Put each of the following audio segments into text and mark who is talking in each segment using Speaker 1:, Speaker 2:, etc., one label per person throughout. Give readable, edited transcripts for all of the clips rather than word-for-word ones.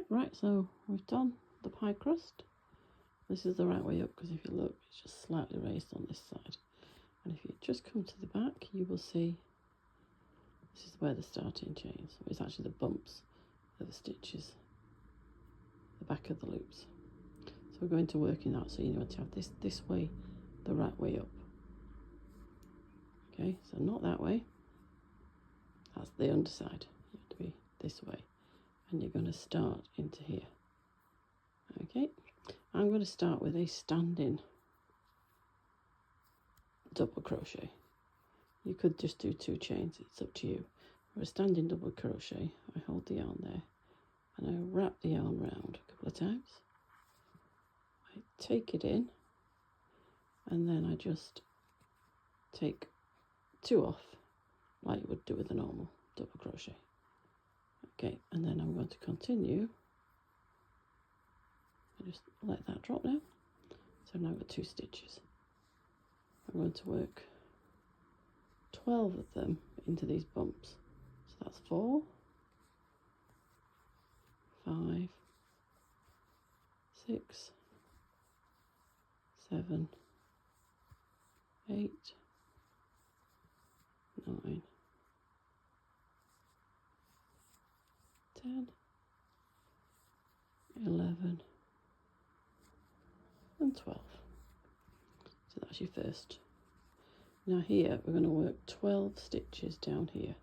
Speaker 1: Right, so we've done the pie crust. This is the right way up because if you look, it's just slightly raised on this side. And if you just come to the back, you will see this is where the starting chains. It's actually the bumps of the stitches, the back of the loops. So we're going to work in that, so you need to have this way, the right way up. Okay, so not that way. That's the underside. You have to be this way. And you're going to start into here. Okay, I'm going to start with a standing double crochet. You could just do 2 chains, it's up to you. For a standing double crochet, I hold the yarn there and I wrap the yarn round a couple of times. I take it in and then I just take 2 off like you would do with a normal double crochet. Okay, and then I'm going to continue. I just let that drop now. So now I've got 2 stitches. I'm going to work 12 of them into these bumps. So that's 4, 5, 6, 7, 8, 9, 10, 11, and 12. So that's your first. Now here we're going to work 12 stitches down here.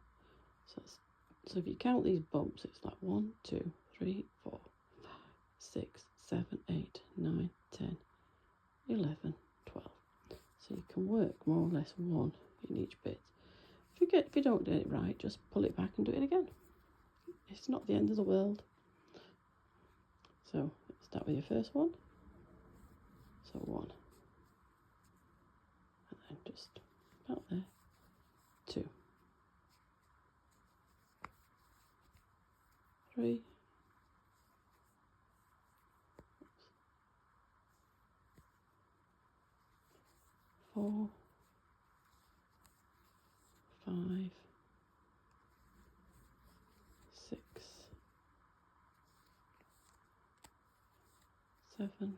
Speaker 1: So if you count these bumps, it's like 1, 2, 3, 4, 5, 6, 7, 8, 9, 10, 11, 12. So you can work more or less 1 in each bit. If you don't get it right, just pull it back and do it again. It's not the end of the world. So start with your first one. So 1. And then just about there. 2. 3. 4. 5. 6. 7.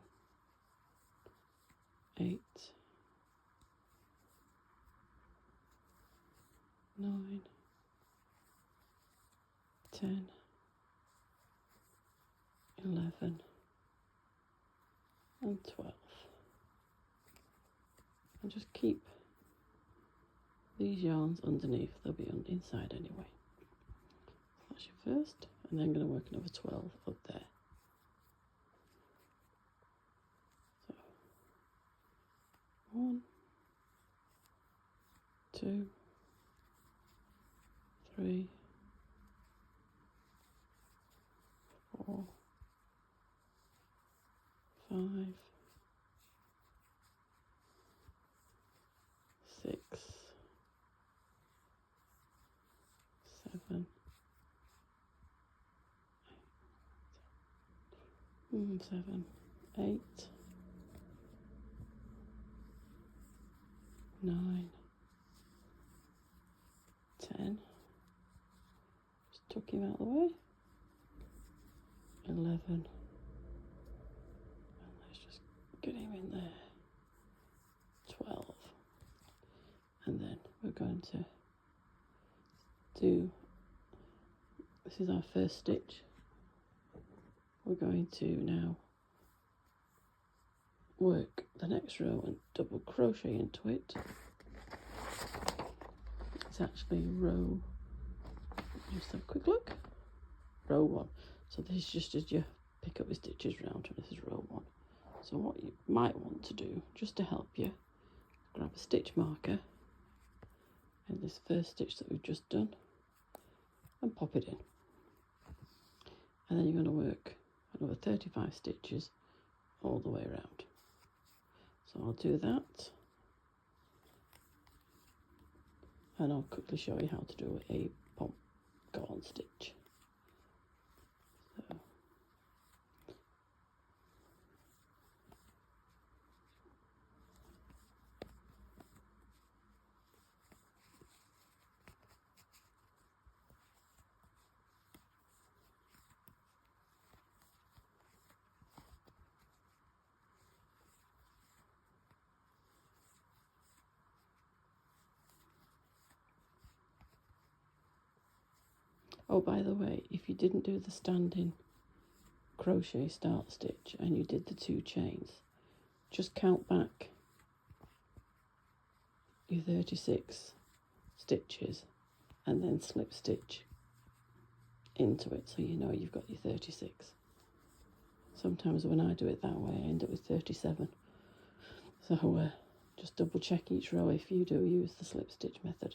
Speaker 1: 8. 9. 10. 11. And 12. And just keep these yarns underneath, they'll be on the inside anyway. That's your first, and then I'm going to work another 12 up there. So 1, 2, 3, 4, 5, 6, 7, 8, 9, 10. Just tuck him out of the way. 11. And let's just get him in there. 12. And then we're going to do, this is our first stitch. We're going to now work the next row and double crochet into it. It's actually row, just have a quick look, row 1. So this is just as you pick up your stitches round, and this is row 1. So what you might want to do, just to help you, grab a stitch marker in this first stitch that we've just done and pop it in. And then you're going to work another 35 stitches all the way around. So I'll do that, and I'll quickly show you how to do a pom go-on stitch. So Oh, by the way, if you didn't do the standing crochet start stitch and you did the 2 chains, just count back your 36 stitches and then slip stitch into it, so you know you've got your 36. Sometimes when I do it that way I end up with 37, so just double check each row if you do use the slip stitch method.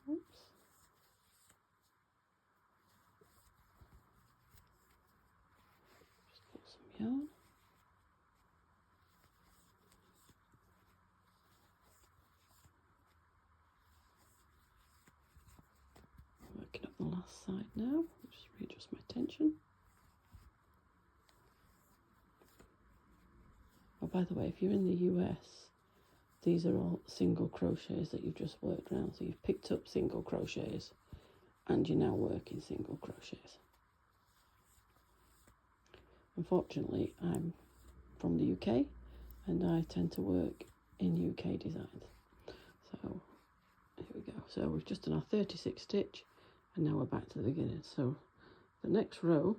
Speaker 1: Oops. Just put some yarn. Working up the last side now, just readjust my tension. Oh, by the way, if you're in the US, these are all single crochets that you've just worked around. So you've picked up single crochets and you're now working single crochets. Unfortunately, I'm from the UK and I tend to work in UK designs. So here we go. So we've just done our 36 stitch and now we're back to the beginning. So the next row,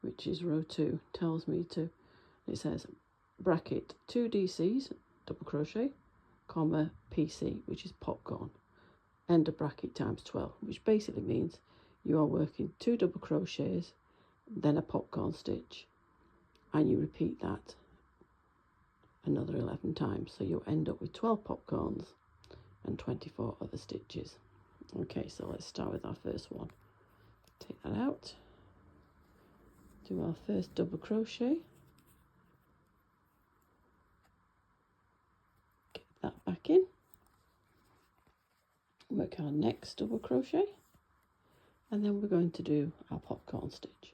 Speaker 1: which is row 2, tells me to, it says bracket 2 DCs, double crochet, comma PC, which is popcorn, end of bracket times 12, which basically means you are working 2 double crochets, then a popcorn stitch, and you repeat that another 11 times, so you'll end up with 12 popcorns and 24 other stitches. Okay, so let's start with our first one. Take that out, do our first double crochet, get that back in, work our next double crochet, and then we're going to do our popcorn stitch.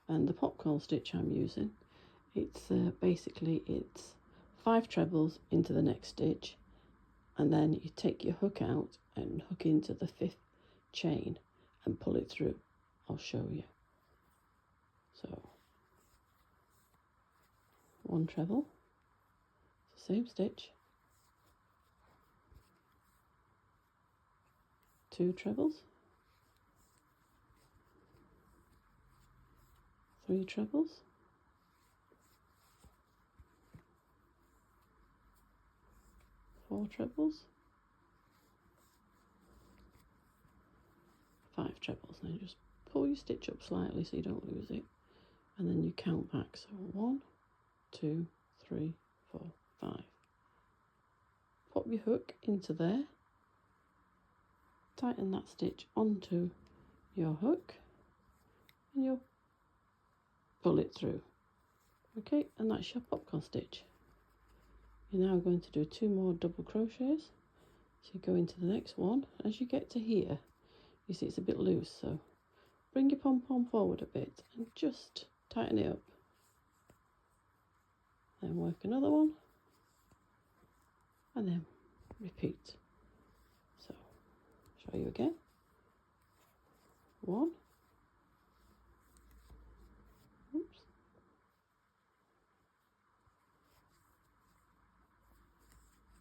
Speaker 1: And the popcorn stitch I'm using, it's basically it's 5 trebles into the next stitch, and then you take your hook out and hook into the 5th chain and pull it through. I'll show you. So 1 treble, same stitch, 2 trebles, 3 trebles, 4 trebles, 5 trebles. Now you just pull your stitch up slightly so you don't lose it, and then you count back. So 1, 2, 3, 4, 5. Pop your hook into there, tighten that stitch onto your hook, and you'll pull it through. Okay, and that's your popcorn stitch. You're now going to do 2 more double crochets. So you go into the next one. As you get to here, you see it's a bit loose, so bring your pom-pom forward a bit and just tighten it up. Then work another one, and then repeat. So, show you again. 1, oops,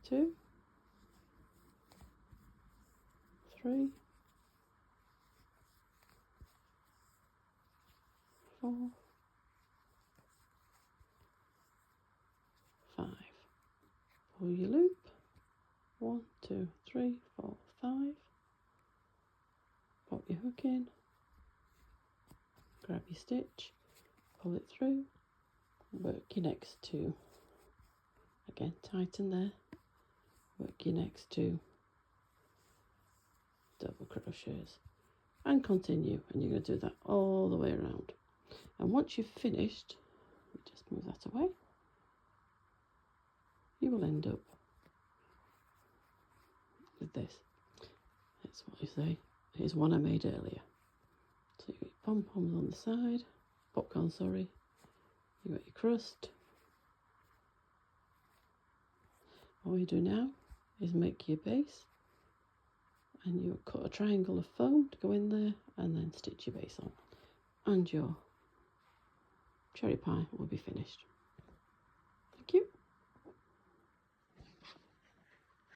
Speaker 1: 2, 3, 4, 5. Pull your loop. 1, 2, 3, 4, 5. Pop your hook in. Grab your stitch. Pull it through. Work your next 2. Again, tighten there. Work your next 2 double crochets. And continue. And you're going to do that all the way around. And once you've finished, just move that away, you will end up with this. That's what you say. Here's one I made earlier. So you've got your pom-poms on the side, popcorn, sorry. You've got your crust. All you do now is make your base, and you cut a triangle of foam to go in there, and then stitch your base on. And your cherry pie will be finished.